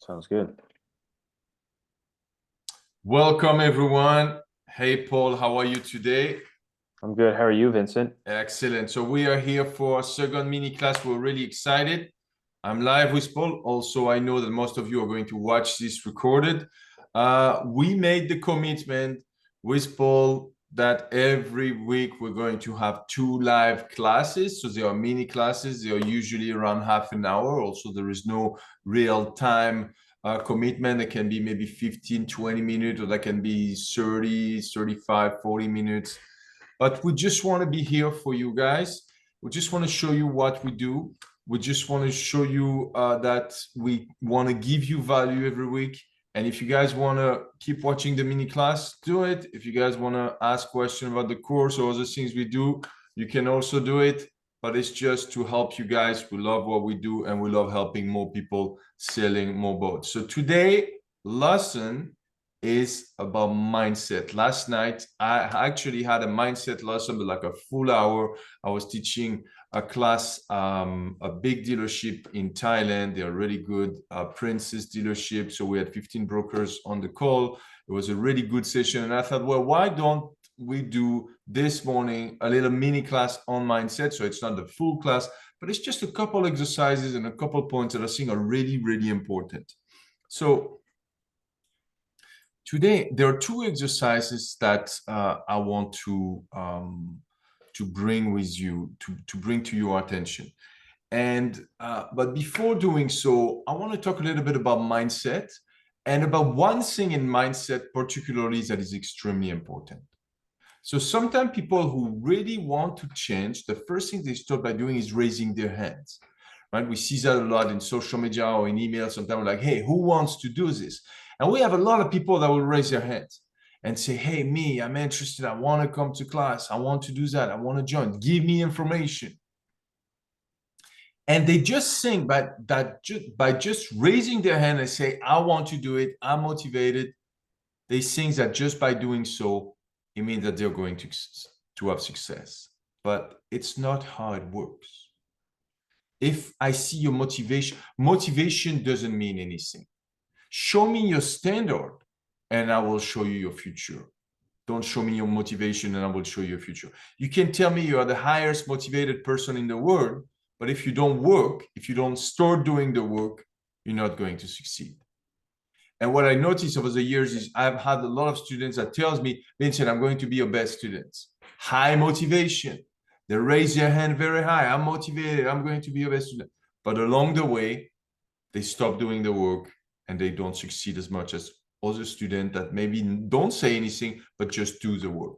Sounds good. Welcome, everyone. Hey, Paul, how are you today? I'm good. How are you, Vincent? Excellent. So we are here for a second mini class. We're really excited. I'm live with Paul. Also, I know that most of you are going to watch this recorded. We made the commitment with Paul that every week we're going to have 2 live classes. So they are mini classes. They are usually around half an hour. Also, there is no real time commitment. It can be maybe 15, 20 minutes, or that can be 30, 35, 40 minutes. But we just want to be here for you guys. We just want to show you what we do. We just want to show you that we want to give you value every week. And if you guys want to keep watching the mini class, do it. If you guys want to ask questions about the course or other things we do, you can also do it. But it's just to help you guys. We love what we do, and we love helping more people selling more boats. So today, lesson is about mindset. Last night, I actually had a mindset lesson, but like a full hour. I was teaching a class, a big dealership in Thailand. They are really good, Princess dealership. So we had 15 brokers on the call. It was a really good session. And I thought, well, why don't we do this morning a little mini class on mindset? So it's not the full class, but it's just a couple exercises and a couple points that I think are really, really important. So today, there are 2 exercises that I want to bring with you, to bring to your attention. And but before doing so, I want to talk a little bit about mindset and about one thing in mindset particularly that is extremely important. So sometimes people who really want to change, the first thing they start by doing is raising their hands. Right? We see that a lot in social media or in email. Sometimes we're like, hey, who wants to do this? And we have a lot of people that will raise their hands and say, hey, me, I'm interested. I want to come to class. I want to do that. I want to join. Give me information. And they just think by just raising their hand and say, I want to do it, I'm motivated. They think that just by doing so, it means that they're going to have success. But it's not how it works. If I see your motivation doesn't mean anything. Show me your standard and I will show you your future. Don't show me your motivation and I will show you your future. You can tell me you are the highest motivated person in the world, but if you don't work, if you don't start doing the work, you're not going to succeed. And what I noticed over the years is I've had a lot of students that tells me, Vincent, I'm going to be your best student. High motivation. They raise their hand very high. I'm motivated. I'm going to be your best student. But along the way, they stop doing the work and they don't succeed as much as other students that maybe don't say anything, but just do the work.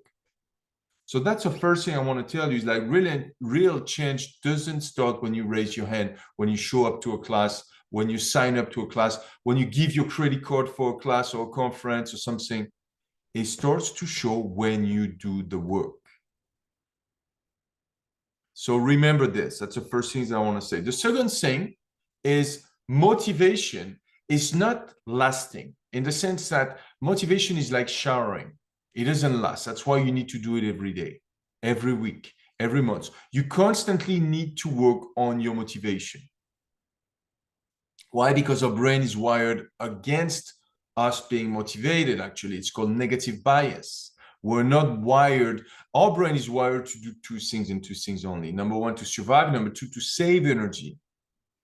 So that's the first thing I want to tell you is like really, real change doesn't start when you raise your hand, when you show up to a class, when you sign up to a class, when you give your credit card for a class or a conference or something. It starts to show when you do the work. So remember this. That's the first thing that I want to say. The second thing is motivation is not lasting in the sense that motivation is like showering. It doesn't last. That's why you need to do it every day, every week, every month. You constantly need to work on your motivation. Why? Because our brain is wired against us being motivated, actually. It's called negative bias. We're not wired. Our brain is wired to do 2 things and 2 things only. Number 1, to survive. Number 2, to save energy.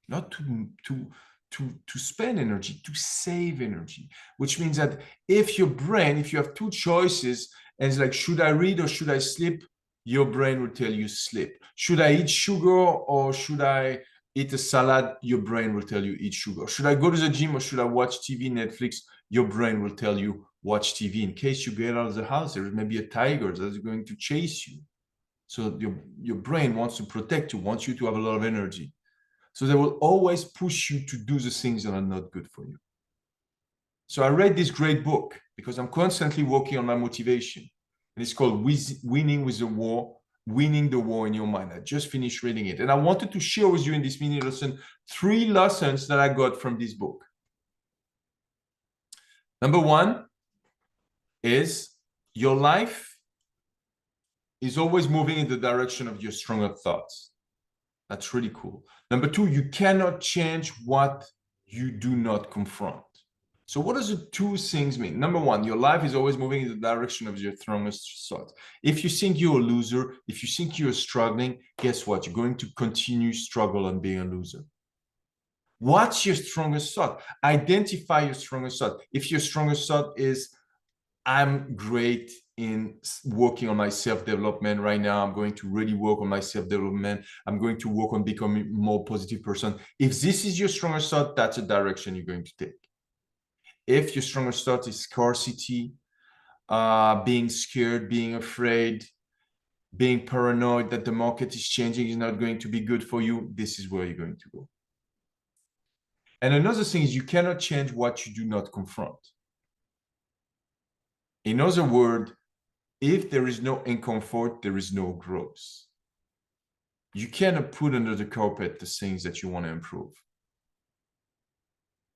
Not to spend energy, to save energy. Which means that if your brain, if you have 2 choices, and it's like, should I read or should I sleep? Your brain will tell you sleep. Should I eat sugar or should I eat a salad? Your brain will tell you eat sugar. Should I go to the gym or should I watch TV, Netflix? Your brain will tell you watch TV. In case you get out of the house, there may be a tiger that is going to chase you. So your brain wants to protect you, wants you to have a lot of energy. So they will always push you to do the things that are not good for you. So I read this great book because I'm constantly working on my motivation. And it's called Winning with the War, Winning the War in Your Mind. I just finished reading it. And I wanted to share with you in this mini lesson 3 lessons that I got from this book. Number 1 is your life is always moving in the direction of your stronger thoughts. That's really cool. Number 2, you cannot change what you do not confront. So what does the two things mean? Number one, your life is always moving in the direction of your strongest thought. If you think you're a loser, if you think you're struggling, guess what? You're going to continue struggle and being a loser. What's your strongest thought? Identify your strongest thought. If your strongest thought is, I'm great in working on my self-development right now, I'm going to really work on my self-development, I'm going to work on becoming a more positive person. If this is your strongest thought, that's a direction you're going to take. If your strongest thought is scarcity, being scared, being afraid, being paranoid that the market is changing, is not going to be good for you, this is where you're going to go. And another thing is, you cannot change what you do not confront. In other words, if there is no discomfort, there is no growth. You cannot put under the carpet the things that you want to improve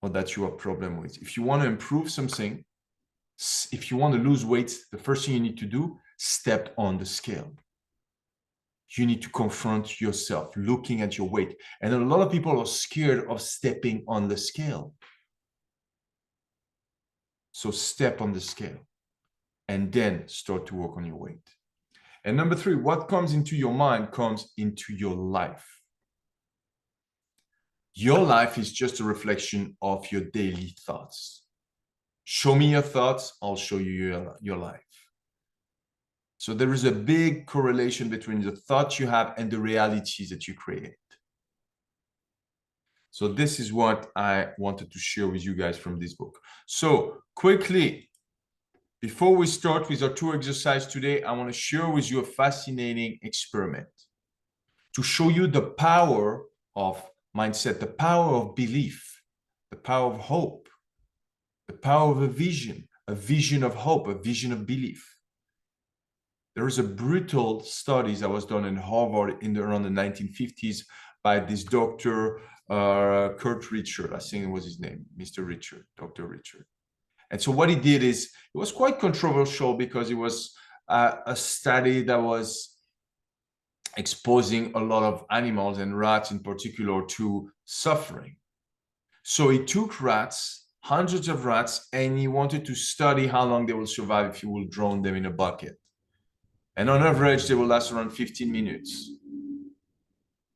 or that you have a problem with. If you want to improve something, if you want to lose weight, the first thing you need to do, step on the scale. You need to confront yourself, looking at your weight. And a lot of people are scared of stepping on the scale. So step on the scale and then start to work on your weight. And number three, what comes into your mind comes into your life. Your life is just a reflection of your daily thoughts. Show me your thoughts, I'll show you your life. So there is a big correlation between the thoughts you have and the realities that you create. So this is what I wanted to share with you guys from this book. So quickly, before we start with our 2 exercises today, I want to share with you a fascinating experiment to show you the power of mindset, the power of belief, the power of hope, the power of a vision of hope, a vision of belief. There is a brutal study that was done in Harvard around the 1950s by this doctor, Kurt Richard, I think it was his name, Mr. Richard, Dr. Richard. And so what he did is, it was quite controversial because it was a study that was exposing a lot of animals and rats in particular to suffering. So he took rats, hundreds of rats, and he wanted to study how long they will survive if you will drown them in a bucket. And on average, they will last around 15 minutes.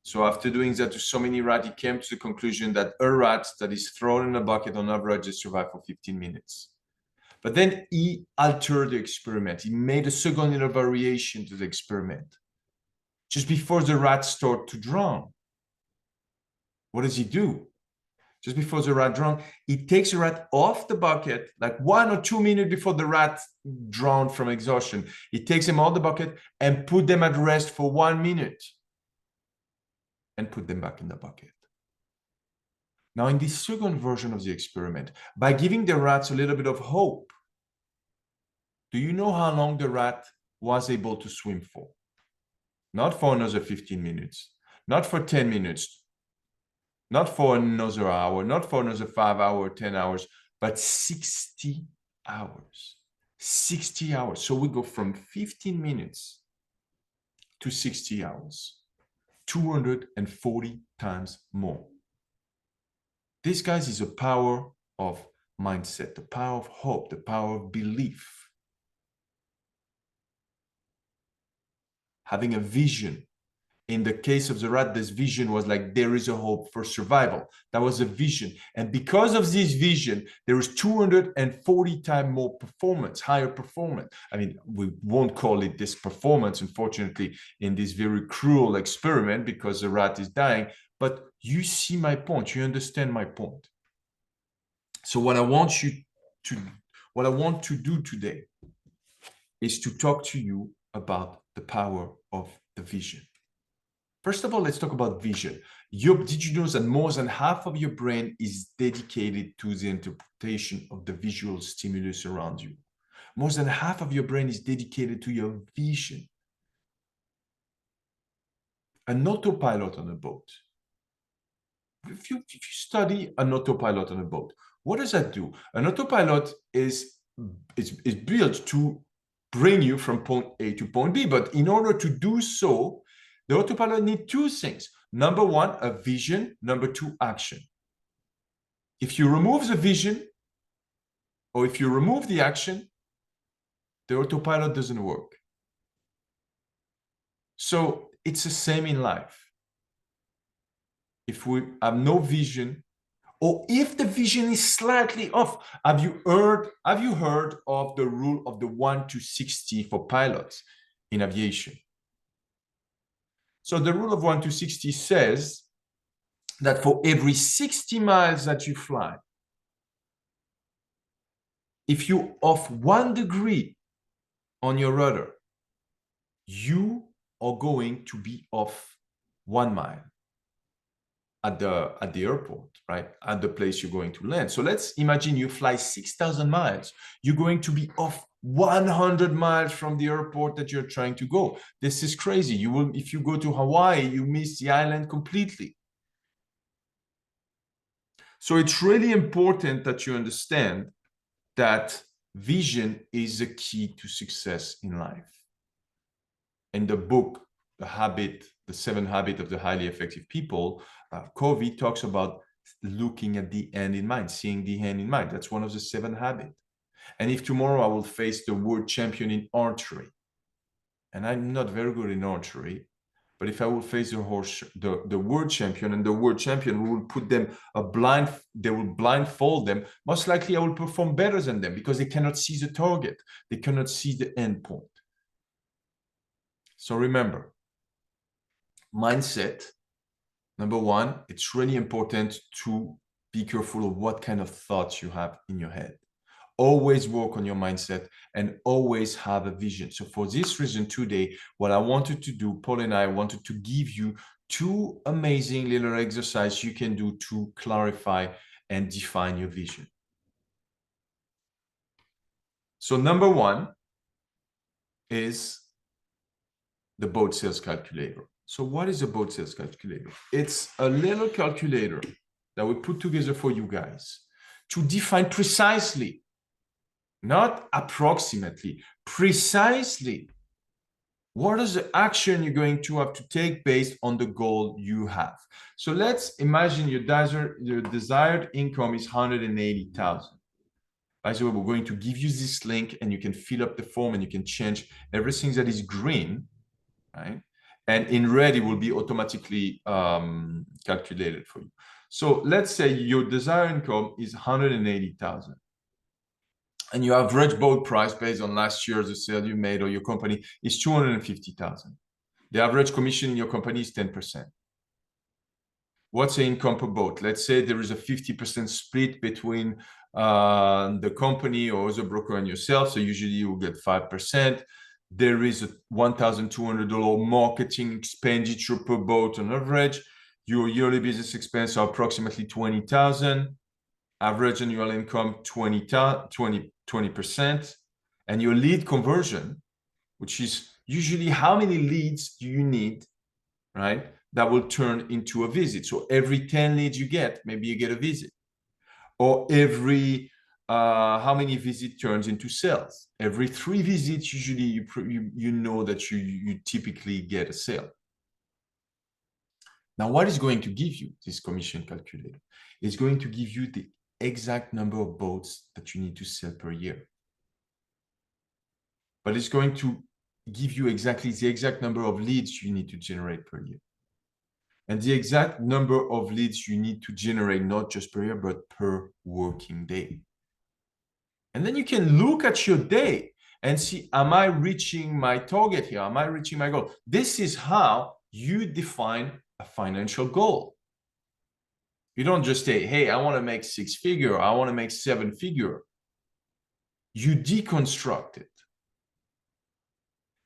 So after doing that to so many rats, he came to the conclusion that a rat that is thrown in a bucket on average, they survive for 15 minutes. But then he altered the experiment. He made a second little variation to the experiment. Just before the rats start to drown, what does he do? Just before the rat drowns, he takes the rat off the bucket, like 1 or 2 minutes before the rat drowned from exhaustion. He takes them out of the bucket and put them at rest for 1 minute and put them back in the bucket. Now, in this second version of the experiment, by giving the rats a little bit of hope, do you know how long the rat was able to swim for? Not for another 15 minutes, not for 10 minutes, not for another hour, not for another 5 hours, 10 hours, but 60 hours. 60 hours. So we go from 15 minutes to 60 hours, 240 times more. This, guys, is the power of mindset, the power of hope, the power of belief. Having a vision. In the case of the rat, this vision was like, there is a hope for survival. That was a vision. And because of this vision, there is 240 times more performance, higher performance. I mean, we won't call it this performance, unfortunately, in this very cruel experiment because the rat is dying. But you see my point. You understand my point. So what I want to do today is to talk to you about the power of the vision. First of all, let's talk about vision. Did you know that more than half of your brain is dedicated to the interpretation of the visual stimulus around you? More than half of your brain is dedicated to your vision. An autopilot on a boat. If you study an autopilot on a boat, what does that do? An autopilot is built to bring you from point A to point B. But in order to do so, the autopilot needs 2 things. Number 1, a vision. Number 2, action. If you remove the vision, or if you remove the action, the autopilot doesn't work. So it's the same in life. If we have no vision, or if the vision is slightly off, have you heard of the rule of the 1 to 60 for pilots in aviation? So the rule of 1 to 60 says that for every 60 miles that you fly, if you off 1 degree on your rudder, you are going to be off 1 mile at the airport, right? At the place you're going to land. So let's imagine you fly 6,000 miles. You're going to be off 100 miles from the airport that you're trying to go. This is crazy. You will, if you go to Hawaii, you miss the island completely. So it's really important that you understand that vision is the key to success in life. In the book, The 7 Habits of the Highly Effective People, Covey talks about looking at the end in mind, seeing the end in mind. That's one of the 7 habits. And if tomorrow I will face the world champion in archery, and I'm not very good in archery, but if I will face the world champion, and the world champion will put them they will blindfold them, most likely I will perform better than them because they cannot see the target. They cannot see the end point. So remember, mindset, number 1, it's really important to be careful of what kind of thoughts you have in your head. Always work on your mindset and always have a vision. So for this reason today, what I wanted to do, Paul and I wanted to give you 2 amazing little exercises you can do to clarify and define your vision. So number 1 is the boat sales calculator. So what is a boat sales calculator? It's a little calculator that we put together for you guys to define precisely, not approximately, precisely, what is the action you're going to have to take based on the goal you have. So let's imagine your desired income is 180,000. By the way, we're going to give you this link and you can fill up the form and you can change everything that is green, right? And in red, it will be automatically calculated for you. So let's say your desired income is 180,000. And your average boat price based on last year's the sale you made or your company is 250,000. The average commission in your company is 10%. What's the income per boat? Let's say there is a 50% split between the company or the broker and yourself. So usually you will get 5%. There is a $1,200 marketing expenditure per boat on average. Your yearly business expense are approximately 20,000. Average annual income 20%. And your lead conversion, which is usually how many leads do you need, right? That will turn into a visit. So every 10 leads you get, maybe you get a visit. Or every how many visits turns into sales. Every 3 visits, usually you know that you typically get a sale. Now, what is going to give you this commission calculator? It's going to give you the exact number of boats that you need to sell per year. But it's going to give you exactly the exact number of leads you need to generate per year. And the exact number of leads you need to generate, not just per year, but per working day. And then you can look at your day and see, am I reaching my target here? Am I reaching my goal? This is how you define a financial goal. You don't just say, hey, I want to make 6-figure. I want to make 7-figure. You deconstruct it.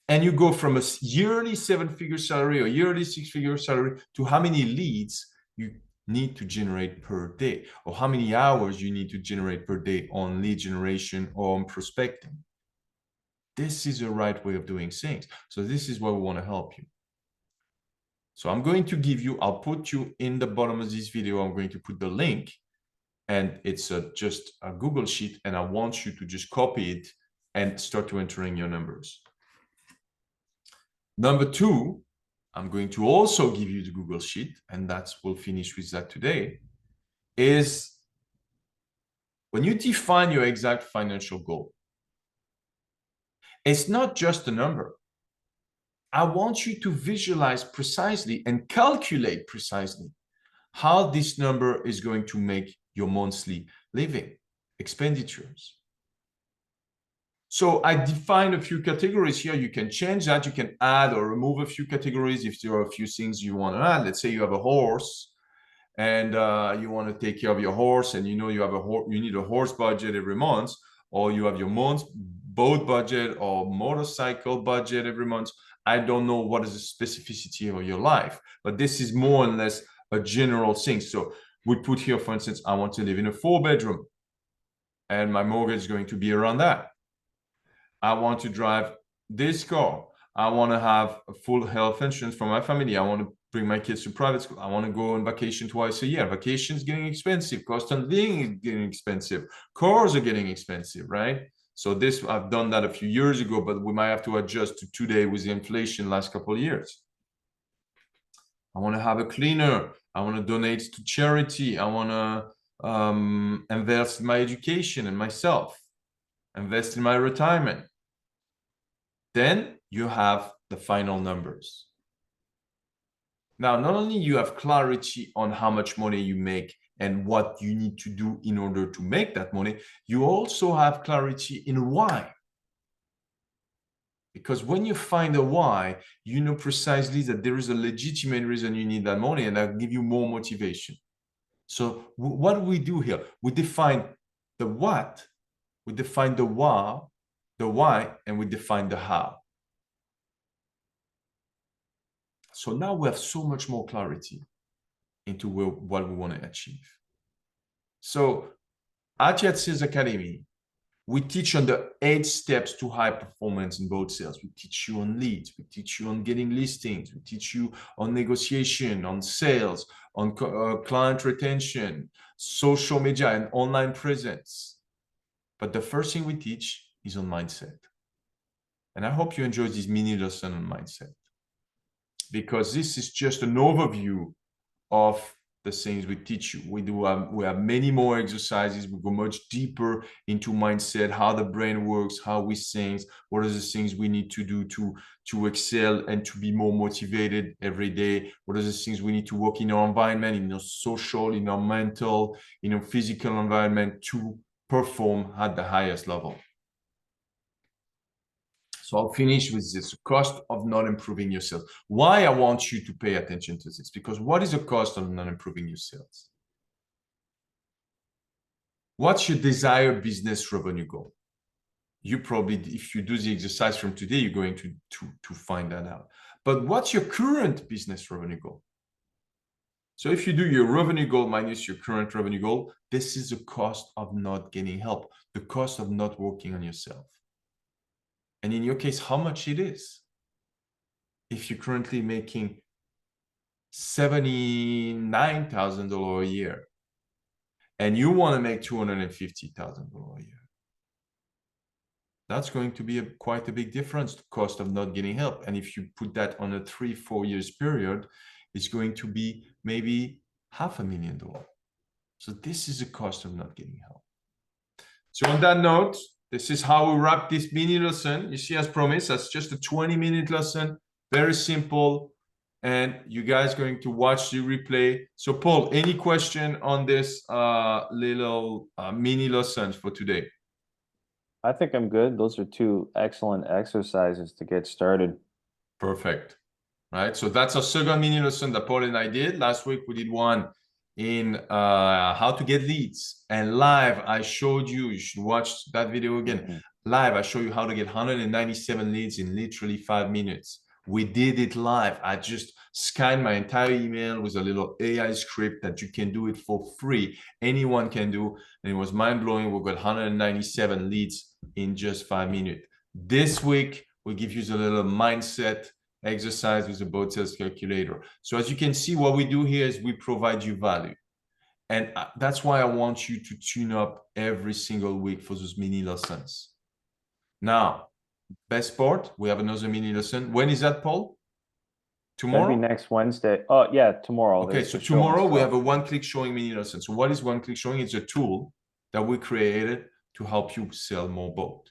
And you go from a yearly 7-figure salary or yearly 6-figure salary to how many leads you need to generate per day, or how many hours you need to generate per day on lead generation or on prospecting. This is the right way of doing things. So this is where we want to help you. So I'm going to give you, I'll put you in the bottom of this video, I'm going to put the link, and it's just a Google sheet, and I want you to just copy it and start to entering your numbers. Number 2, I'm going to also give you the Google sheet, and we'll finish with that today, is when you define your exact financial goal, it's not just a number. I want you to visualize precisely and calculate precisely how this number is going to make your monthly living expenditures. So I define a few categories here. You can change that. You can add or remove a few categories if there are a few things you want to add. Let's say you have a horse and you want to take care of your horse, and you know you have you need a horse budget every month, or you have your boat budget or motorcycle budget every month. I don't know what is the specificity of your life, but this is more or less a general thing. So we put here, for instance, I want to live in a 4-bedroom and my mortgage is going to be around that. I want to drive this car. I want to have a full health insurance for my family. I want to bring my kids to private school. I want to go on vacation twice a year. Vacation is getting expensive. Cost of living is getting expensive. Cars are getting expensive, right? So this, I've done that a few years ago, but we might have to adjust to today with the inflation last couple of years. I want to have a cleaner. I want to donate to charity. I want to invest in my education and myself, invest in my retirement. Then you have the final numbers. Now, not only you have clarity on how much money you make and what you need to do in order to make that money, you also have clarity in why. Because when you find a why, you know precisely that there is a legitimate reason you need that money, and that'll give you more motivation. So what do we do here? We define the what, we define the why, and we define the how. So now we have so much more clarity into what we want to achieve. So at Yat Sales Academy, we teach on the 8 steps to high performance in boat sales. We teach you on leads. We teach you on getting listings. We teach you on negotiation, on sales, on client retention, social media, and online presence. But the first thing we teach is on mindset. And I hope you enjoyed this mini lesson on mindset, because this is just an overview of the things we teach you. We have many more exercises. We go much deeper into mindset, how the brain works, how we think, what are the things we need to do to excel and to be more motivated every day. What are the things we need to work in our environment, in our social, in our mental, in our physical environment to perform at the highest level. So I'll finish with this cost of not improving your sales. Why I want you to pay attention to this? Because what is the cost of not improving your sales? What's your desired business revenue goal? You probably, if you do the exercise from today, you're going to find that out. But what's your current business revenue goal? So if you do your revenue goal minus your current revenue goal, this is the cost of not getting help, the cost of not working on yourself. And in your case, how much it is? If you're currently making $79,000 a year and you want to make $250,000 a year, that's going to be quite a big difference, the cost of not getting help. And if you put that on a 3-4 years period, it's going to be maybe $500,000. So this is the cost of not getting help. So on that note, this is how we wrap this mini lesson. You see, as promised, that's just a 20-minute lesson, very simple. And you guys going to watch the replay. So Paul, any question on this little mini lessons for today? I think I'm good. Those are 2 excellent exercises to get started. Perfect. Right. So that's a second mini lesson that Paul and I did. Last week, we did one in how to get leads, and live I showed you should watch that video again. Live I show you how to get 197 leads in literally 5 minutes. We did it live. I just scanned my entire email with a little AI script that you can do it for free. Anyone can do, and it was mind-blowing. We got 197 leads in just 5 minutes. This week we give you the little mindset exercise with the boat sales calculator. So as you can see, what we do here is we provide you value. And that's why I want you to tune up every single week for those mini lessons. Now, best part, we have another mini lesson. When is that, Paul? Tomorrow? That'd be next Wednesday. Oh, yeah, tomorrow. Okay, so tomorrow we have a one-click showing mini lesson. So what is one-click showing? It's a tool that we created to help you sell more boat.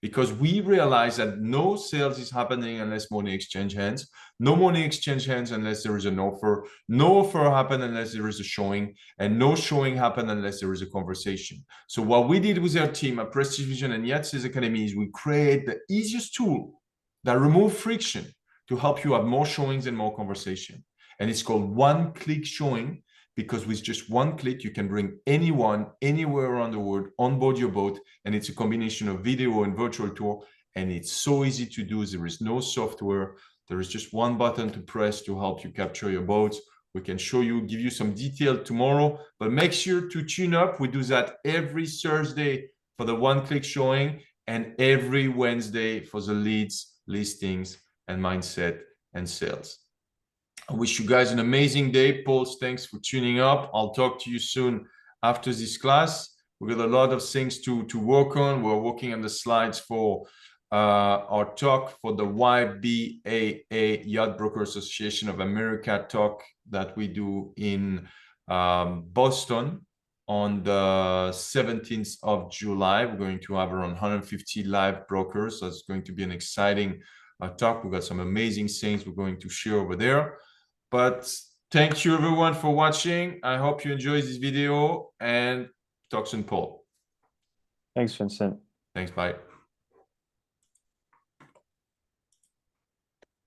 Because we realize that no sales is happening unless money exchange hands, no money exchange hands unless there is an offer, no offer happen unless there is a showing, and no showing happen unless there is a conversation. So what we did with our team at Prestige Vision and Yacht Sales Academy is we create the easiest tool that remove friction to help you have more showings and more conversation. And it's called one-click showing, because with just one click, you can bring anyone, anywhere around the world on board your boat. And it's a combination of video and virtual tour. And it's so easy to do. There is no software. There is just one button to press to help you capture your boats. We can show you, give you some detail tomorrow, but make sure to tune up. We do that every Thursday for the one-click showing and every Wednesday for the leads, listings, and mindset and sales. I wish you guys an amazing day. Paul, thanks for tuning up. I'll talk to you soon after this class. We've got a lot of things to work on. We're working on the slides for our talk for the YBAA, Yacht Broker Association of America talk that we do in Boston on the 17th of July. We're going to have around 150 live brokers. So it's going to be an exciting talk. We've got some amazing things we're going to share over there. But thank you everyone for watching. I hope you enjoyed this video, and talk soon, Paul. Thanks, Vincent. Thanks, bye.